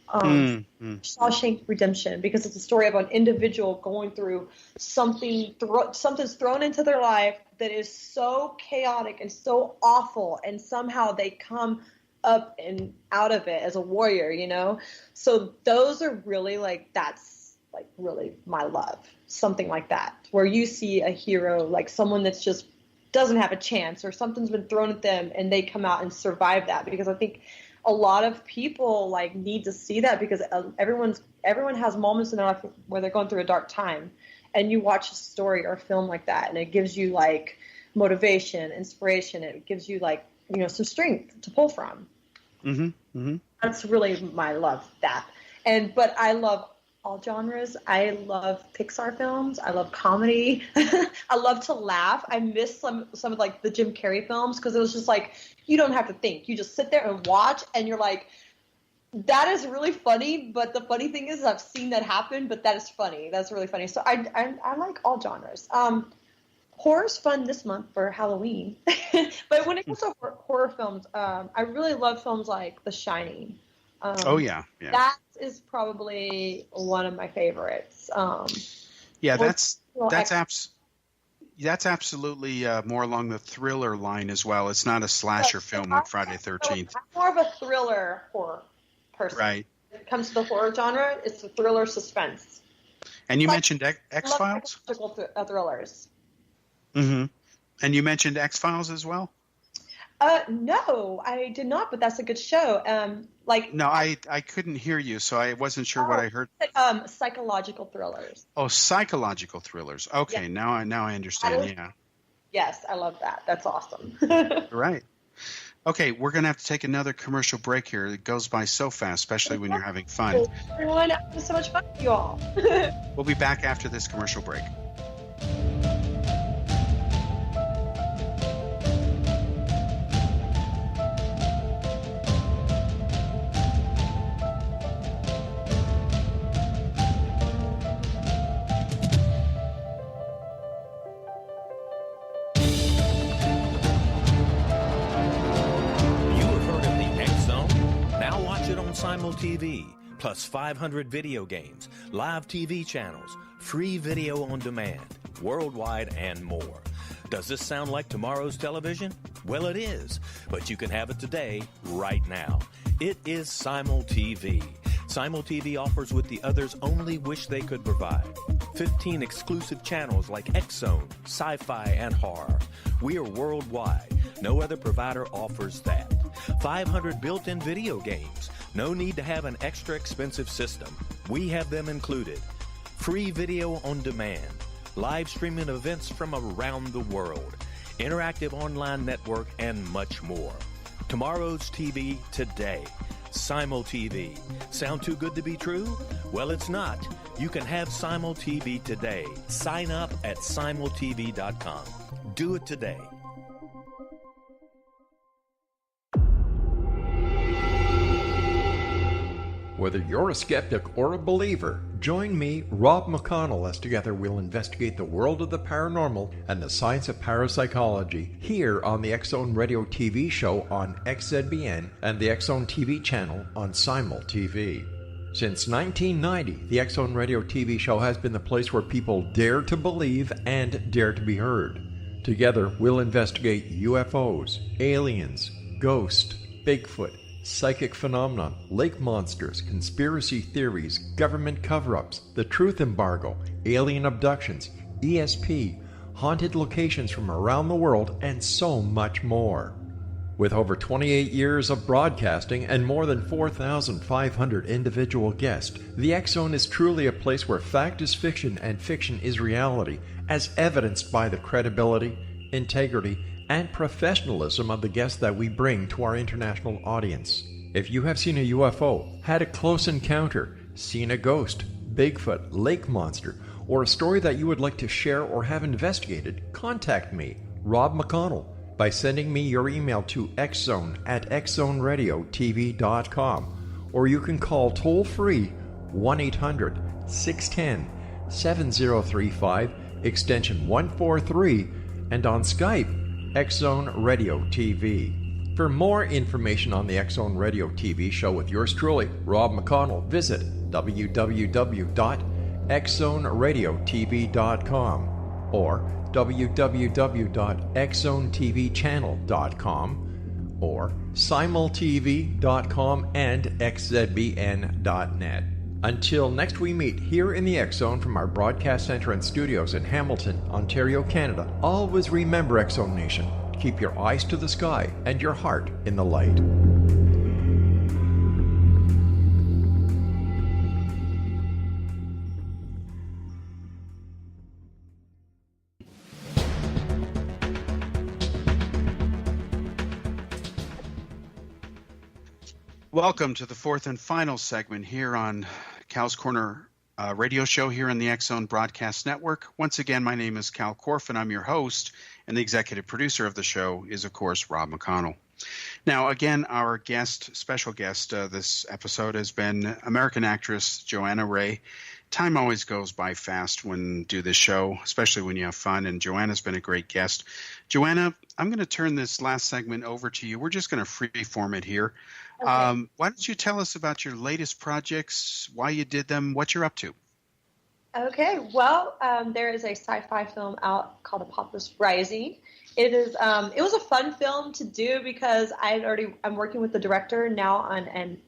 Shawshank Redemption, because it's a story of an individual going through something, something's thrown into their life that is so chaotic and so awful, and somehow they come up and out of it as a warrior, you know? So those are really like, that's like really my love, something like that, where you see a hero, like someone that's just doesn't have a chance, or something's been thrown at them and they come out and survive that. Because I think a lot of people like need to see that, because everyone has moments in their life where they're going through a dark time, and you watch a story or a film like that and it gives you like motivation, inspiration, it gives you like, you know, some strength to pull from. That's really my love, that. But I love all genres. I love Pixar films. I love comedy. I love to laugh. I miss some of like the Jim Carrey films, because it was just like, you don't have to think. You just sit there and watch, and you're like, that is really funny. But the funny thing is, I've seen that happen, but that is funny. That's really funny. So I like all genres. Horror's fun this month for Halloween. But when it comes to horror films, I really love films like The Shining. That is probably one of my favorites. That's absolutely more along the thriller line as well. It's not a slasher film like Friday the 13th. I'm more of a thriller horror person. Right. When it comes to the horror genre, it's a thriller suspense. And you mentioned X-Files? Thrillers. And you mentioned X-Files as well? No, I did not, but that's a good show. No, I couldn't hear you, so I wasn't sure what I heard. Psychological thrillers. Oh, psychological thrillers. Okay, yeah. Now I understand. Yeah. Yes, I love that. That's awesome. Right. Okay, we're going to have to take another commercial break here. It goes by so fast, especially when you're having fun. Everyone, it was so much fun with you all. We'll be back after this commercial break. Simul TV, plus 500 video games, live TV channels, free video on demand, worldwide, and more. Does this sound like tomorrow's television? Well, it is, but you can have it today, right now. It is Simul TV. Simul TV offers what the others only wish they could provide. 15 exclusive channels like X-Zone, Sci-Fi, and Horror. We are worldwide. No other provider offers that. 500 built-in video games. No need to have an extra expensive system. We have them included. Free video on demand. Live streaming events from around the world. Interactive online network, and much more. Tomorrow's TV today. Simul TV. Sound too good to be true? Well, it's not. You can have Simul TV today. Sign up at simultv.com. Do it today. Whether you're a skeptic or a believer, join me, Rob McConnell, as together we'll investigate the world of the paranormal and the science of parapsychology here on the X-Zone Radio TV show on XZBN and the X-Zone TV channel on Simul TV. Since 1990, the X-Zone Radio TV show has been the place where people dare to believe and dare to be heard. Together, we'll investigate UFOs, aliens, ghosts, Bigfoot, psychic phenomenon, lake monsters, conspiracy theories, government cover-ups, the truth embargo, alien abductions, ESP, haunted locations from around the world, and so much more. With over 28 years of broadcasting and more than 4,500 individual guests, the X-Zone is truly a place where fact is fiction and fiction is reality, as evidenced by the credibility, integrity, and professionalism of the guests that we bring to our international audience. If you have seen a UFO, had a close encounter, seen a ghost, Bigfoot, lake monster, or a story that you would like to share or have investigated, contact me, Rob McConnell, by sending me your email to xzone@xzoneradiotv.com or you can call toll-free 1-800-610-7035, extension 143, and on Skype, X-Zone Radio TV. For more information on the X-Zone Radio TV show with yours truly, Rob McConnell, visit www.xzoneradiotv.com or www.xzonetvchannel.com or simultv.com and xzbn.net. Until next we meet here in the X-Zone from our broadcast center and studios in Hamilton, Ontario, Canada, always remember, X-Zone Nation, keep your eyes to the sky and your heart in the light. Welcome to the fourth and final segment here on Cal's Corner radio show here on the X-Zone Broadcast Network. Once again, my name is Cal Korff, and I'm your host, and the executive producer of the show is, of course, Rob McConnell. Now, again, our special guest this episode has been American actress Johanna Rae. Time always goes by fast when you do this show, especially when you have fun, and Johanna's been a great guest. Johanna, I'm going to turn this last segment over to you. We're just going to freeform it here. Okay. Why don't you tell us about your latest projects, why you did them, what you're up to? Okay, well, there is a sci-fi film out called Actress Rising. It is. It was a fun film to do because I'm working with the director now on an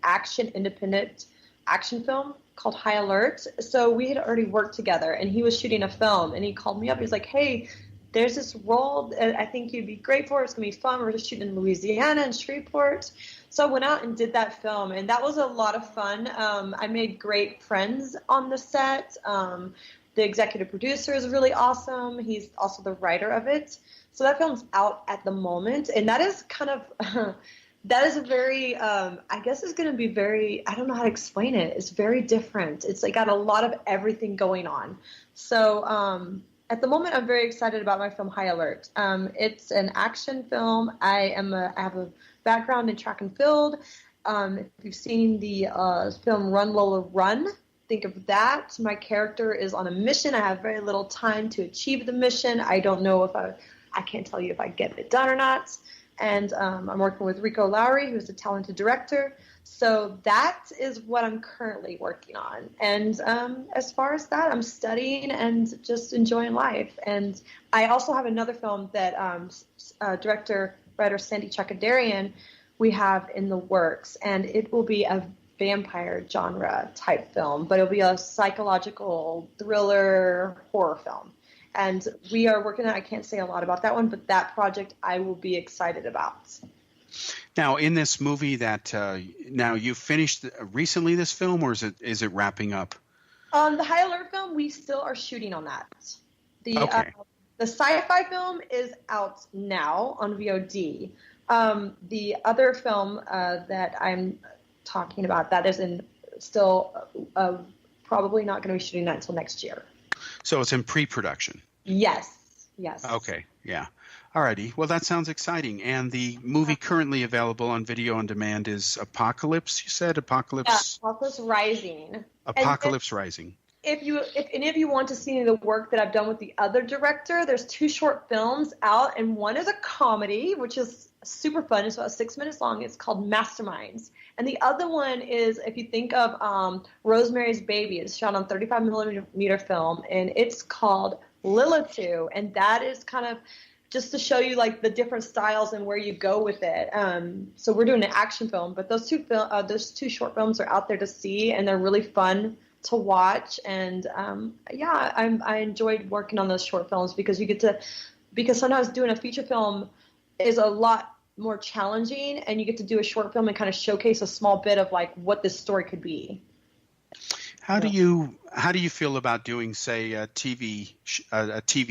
independent action film called High Alert. So we had already worked together, and he was shooting a film, and he called me up. He's like, "Hey, there's this role that I think you'd be great for. It's going to be fun. We're just shooting in Louisiana and Shreveport." So I went out and did that film, and that was a lot of fun. I made great friends on the set. The executive producer is really awesome. He's also the writer of it. So that film's out at the moment, and that is kind of that is a very I guess it's going to be very, I don't know how to explain it. It's very different. It's like got a lot of everything going on. So at the moment, I'm very excited about my film High Alert. It's an action film. I have a background in track and field. If you've seen the film Run Lola Run, think of that. My character is on a mission. I have very little time to achieve the mission. I don't know if I can't tell you if I get it done or not. And I'm working with Rico Lowry, who's a talented director. So that is what I'm currently working on. And as far as that, I'm studying and just enjoying life. And I also have another film that director-writer Sandy Chakadarian we have in the works. And it will be a vampire genre type film, but it'll be a psychological thriller horror film. And we are working on, I can't say a lot about that one, but that project I will be excited about. Now, in this movie that now you finished recently this film, or is it wrapping up? The High Alert film, we still are shooting on that. The sci-fi film is out now on VOD. The other film that I'm talking about, that is still probably not going to be shooting that until next year. So it's in pre-production? Yes. Okay, yeah. All righty. Well, that sounds exciting. And the movie currently available on video on demand is Apocalypse, you said? Apocalypse? Yeah, Apocalypse Rising. Apocalypse Rising. If any of you want to see the work that I've done with the other director, there's 2 short films out, and one is a comedy, which is super fun. It's about 6 minutes long. It's called Masterminds. And the other one is, if you think of Rosemary's Baby, it's shot on 35 millimeter film, and it's called Lilith, and that is kind of just to show you like the different styles and where you go with it. So we're doing an action film, but those two short films are out there to see, and they're really fun to watch. And I enjoyed working on those short films because because sometimes doing a feature film is a lot more challenging, and you get to do a short film and kind of showcase a small bit of like what this story could be. How do you feel about doing, say, a TV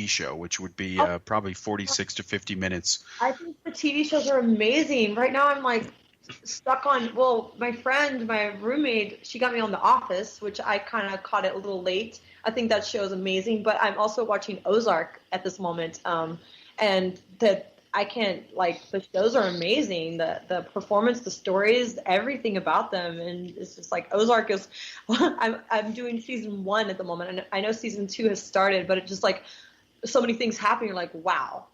show, which would be probably 46 to 50 minutes? I think the TV shows are amazing. Right now, I'm like stuck on. Well, my roommate, she got me on The Office, which I kind of caught it a little late. I think that show is amazing, but I'm also watching Ozark at this moment, and I can't, like, the shows are amazing. The performance, the stories, everything about them. And it's just like Ozark is, I'm doing season 1 at the moment. And I know season 2 has started, but it's just like so many things happen. You're like, wow.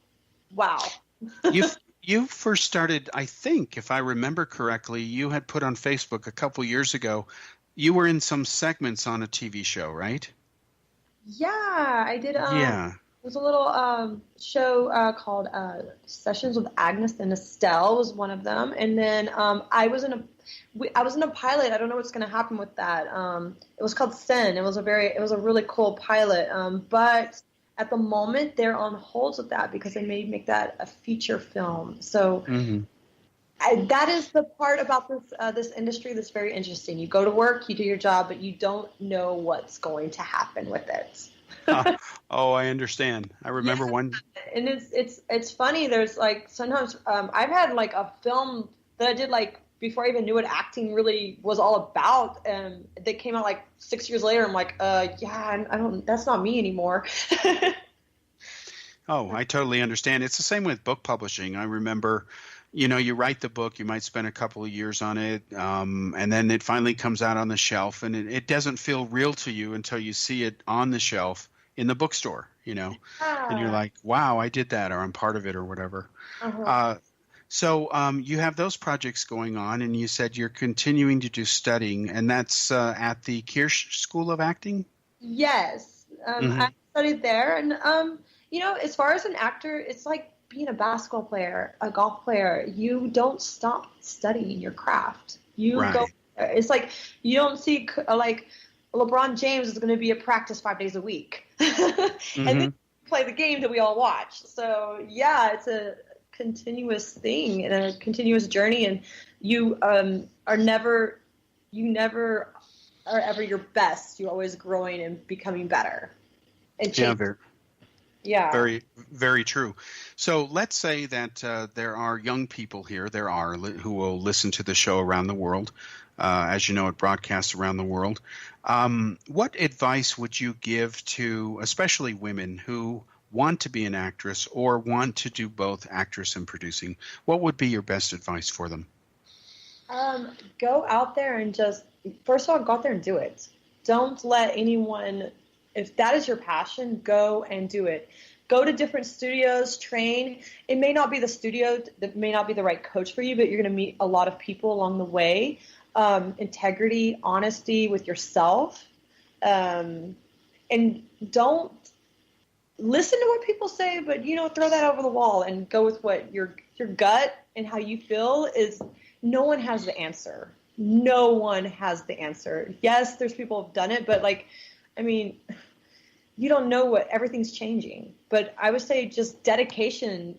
You first started, I think, if I remember correctly, you had put on Facebook a couple years ago, you were in some segments on a TV show, right? Yeah, I did. Yeah. It was a little show called Sessions with Agnes and Estelle was one of them, and then I was in a pilot. I don't know what's going to happen with that. It was called Sin. It was a really cool pilot, but at the moment they're on hold with that because they may make that a feature film. So that is the part about this industry that's very interesting. You go to work, you do your job, but you don't know what's going to happen with it. Oh, I understand. I remember one. And it's funny. There's like sometimes I've had like a film that I did like before I even knew what acting really was all about, and they came out like 6 years later. I'm like, yeah, I don't. That's not me anymore. Oh, I totally understand. It's the same with book publishing. I remember, you write the book, you might spend a couple of years on it, and then it finally comes out on the shelf, and it doesn't feel real to you until you see it on the shelf in the bookstore, and you're like, wow, I did that, or I'm part of it, or whatever. So you have those projects going on, and you said you're continuing to do studying, and that's at the Kirsch School of Acting? Yes. I studied there, and as far as an actor, it's like being a basketball player, a golf player. You don't stop studying your craft. You go. It's like you don't see like LeBron James is going to be at practice 5 days a week, and then play the game that we all watch. So yeah, it's a continuous thing and a continuous journey, and you never are ever your best. You're always growing and becoming better. And very, very true. So let's say that there are young people here, who will listen to the show around the world. As you know, it broadcasts around the world. What advice would you give to especially women who want to be an actress or want to do both actress and producing? What would be your best advice for them? Go out there and first of all, go out there and do it. Don't let anyone, if that is your passion, go and do it. Go to different studios, train. It may not be the studio that may not be the right coach for you, but you're going to meet a lot of people along the way. Integrity, honesty with yourself, and don't listen to what people say, but throw that over the wall and go with what your gut and how you feel is. No one has the answer. No one has the answer. Yes, there's people who've done it, but you don't know what everything's changing. But I would say just dedication.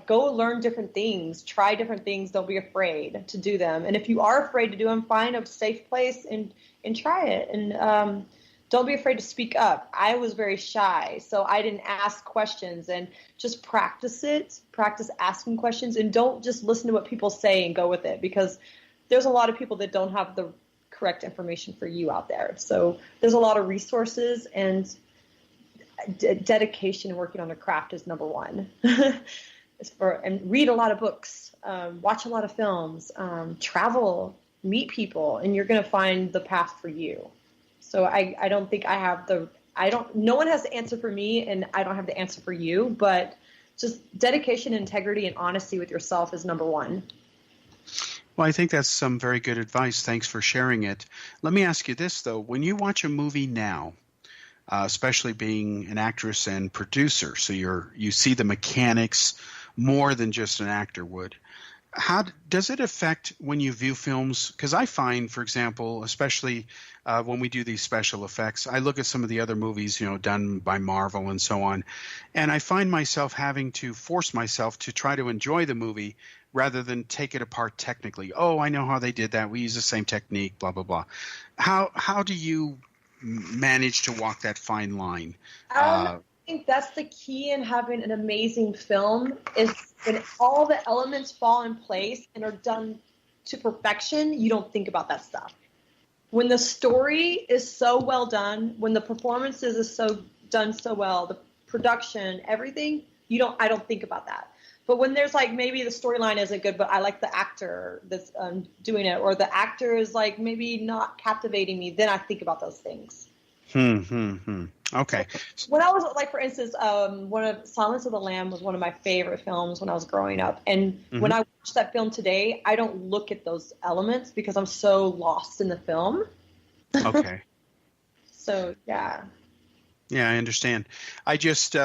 Go learn different things, try different things. Don't be afraid to do them. And if you are afraid to do them, find a safe place and try it. And don't be afraid to speak up. I was very shy, so I didn't ask questions, and just practice it. Practice asking questions, and don't just listen to what people say and go with it, because there's a lot of people that don't have the correct information for you out there. So there's a lot of resources, and dedication and working on the craft is number one. And read a lot of books, watch a lot of films, travel, meet people, and you're going to find the path for you. So I don't think no one has the answer for me, and I don't have the answer for you, but just dedication, integrity, and honesty with yourself is number one. Well, I think that's some very good advice. Thanks for sharing it. Let me ask you this, though. When you watch a movie now, especially being an actress and producer, so you see the mechanics more than just an actor would. How does it affect when you view films? Because I find, for example, especially when we do these special effects, I look at some of the other movies, done by Marvel and so on, and I find myself having to force myself to try to enjoy the movie rather than take it apart technically. Oh, I know how they did that. We use the same technique, blah, blah, blah. How do you manage to walk that fine line? I think that's the key in having an amazing film is when all the elements fall in place and are done to perfection, you don't think about that stuff. When the story is so well done, when the performances is done so well, the production, everything, I don't think about that. But when there's like maybe the storyline isn't good, but I like the actor that's doing it, or the actor is like maybe not captivating me, then I think about those things. Okay. When I was like, for instance, one of Silence of the Lamb was one of my favorite films when I was growing up, and when I watch that film today, I don't look at those elements because I'm so lost in the film. Okay. So yeah. Yeah, I understand. I just,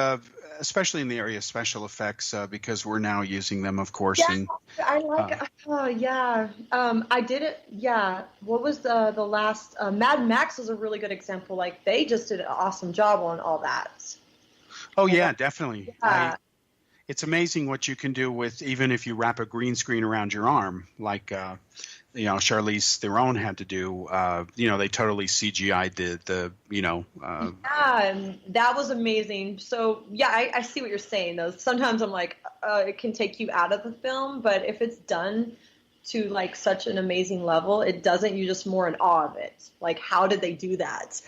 especially in the area of special effects, because we're now using them, of course. Yeah, and I like. I did it. Yeah. What was the last? Mad Max was a really good example. Like they just did an awesome job on all that. Oh yeah, definitely. Yeah. It's amazing what you can do with, even if you wrap a green screen around your arm, like Charlize Theron had to do. They totally CGI'd the. Yeah, and that was amazing. So yeah, I see what you're saying though. Sometimes I'm like, it can take you out of the film, but if it's done to like such an amazing level, it doesn't. You're just more in awe of it. Like, how did they do that?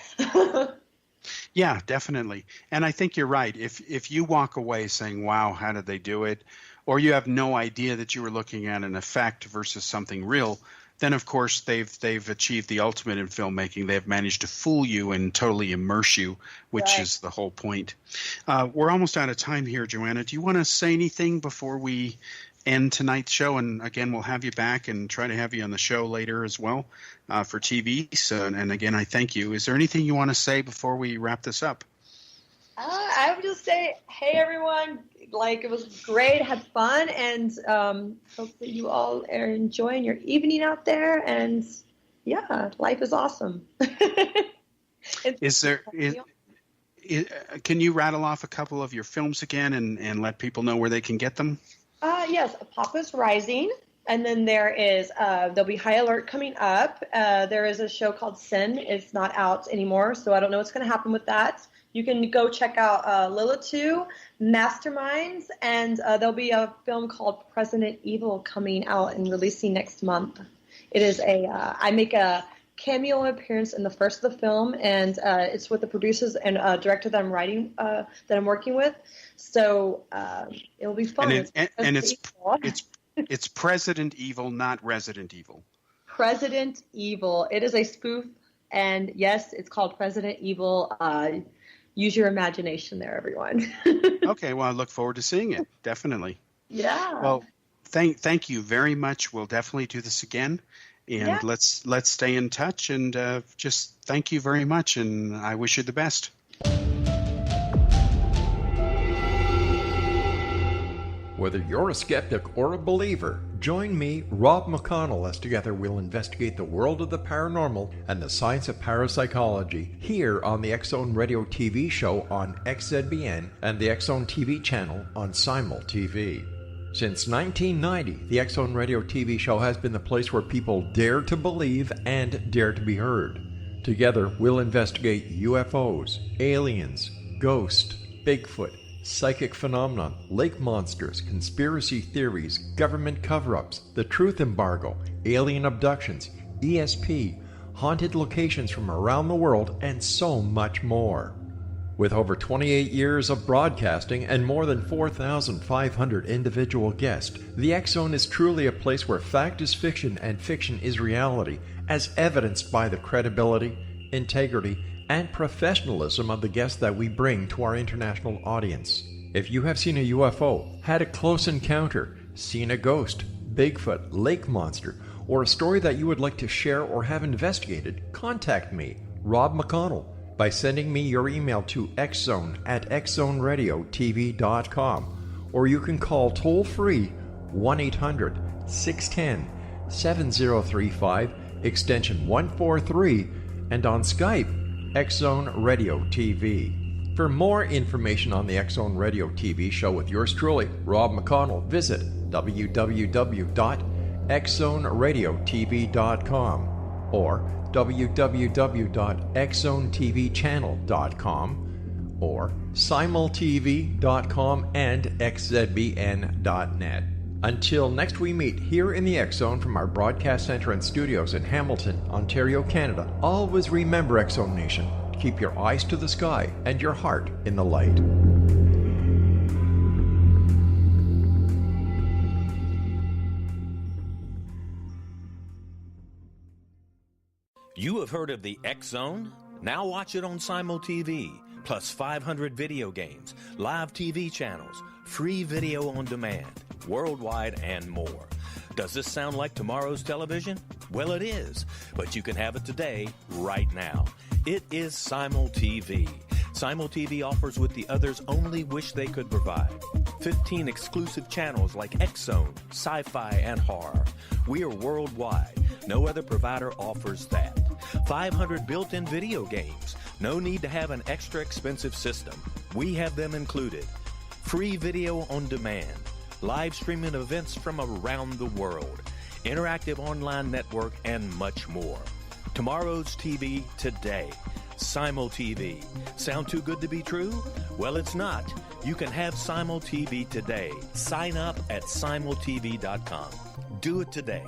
Yeah, definitely. And I think you're right. If you walk away saying, wow, how did they do it? Or you have no idea that you were looking at an effect versus something real, then of course they've achieved the ultimate in filmmaking. They've managed to fool you and totally immerse you, which is the whole point. We're almost out of time here, Johanna. Do you want to say anything before we end tonight's show? And again, we'll have you back and try to have you on the show later as well for TV. So, and again, I thank you. Is there anything you want to say before we wrap this up? I would just say, hey everyone, like it was great, had fun, and hope that you all are enjoying your evening out there. And yeah, life is awesome. Can you rattle off a couple of your films again and let people know where they can get them? Yes, Papa's Rising. And then there is, there'll be High Alert coming up. There is a show called Sin. It's not out anymore, so I don't know what's going to happen with that. You can go check out Lilith 2, Masterminds, and there'll be a film called President Evil coming out and releasing next month. It is I make a cameo appearance in the first of the film, and it's with the producers and director that I'm writing, that I'm working with. So it'll be fun. It's President Evil, not Resident Evil. President Evil. It is a spoof, and yes, it's called President Evil. Use your imagination there, everyone. Okay, well, I look forward to seeing it. Definitely. Yeah. Well, thank you very much. We'll definitely do this again, and let's stay in touch. And just thank you very much, and I wish you the best. Whether you're a skeptic or a believer, join me, Rob McConnell, as together we'll investigate the world of the paranormal and the science of parapsychology here on the X-Zone Radio TV show on XZBN and the X-Zone TV channel on Simul TV. Since 1990, the X-Zone Radio TV show has been the place where people dare to believe and dare to be heard. Together, we'll investigate UFOs, aliens, ghosts, Bigfoot, psychic phenomenon, lake monsters, conspiracy theories, government cover-ups, the truth embargo, alien abductions, ESP, haunted locations from around the world, and so much more. With over 28 years of broadcasting and more than 4,500 individual guests, the X-Zone is truly a place where fact is fiction and fiction is reality, as evidenced by the credibility, integrity, and professionalism of the guests that we bring to our international audience. If you have seen a UFO, had a close encounter, seen a ghost, Bigfoot, lake monster, or a story that you would like to share or have investigated, contact me, Rob McConnell, by sending me your email to xzone@xzoneradiotv.com, or you can call toll-free 1-800-610-7035, extension 143, and on Skype, X-Zone Radio TV. For more information on the X-Zone Radio TV show with yours truly, Rob McConnell, visit www.xzoneradiotv.com or www.xzonetvchannel.com or simultv.com and xzbn.net. Until next we meet here in the X-Zone from our broadcast center and studios in Hamilton, Ontario, Canada, always remember, X-Zone Nation, keep your eyes to the sky and your heart in the light. You have heard of the X Zone? Now watch it on Simul TV, plus 500 video games, live TV channels, free video on demand, worldwide, and more. Does this sound like tomorrow's television? Well, it is, but you can have it today, right now. It is Simul TV. Simul TV offers what the others only wish they could provide. 15 exclusive channels like X Zone, sci-fi, and horror. We are worldwide. No other provider offers that. 500 built-in video games. No need to have an extra expensive system. We have them included. Free video on demand. Live streaming events from around the world. Interactive online network, and much more. Tomorrow's TV today. Simul TV. Sound too good to be true? Well, it's not. You can have Simul TV today. Sign up at simultv.com. Do it today.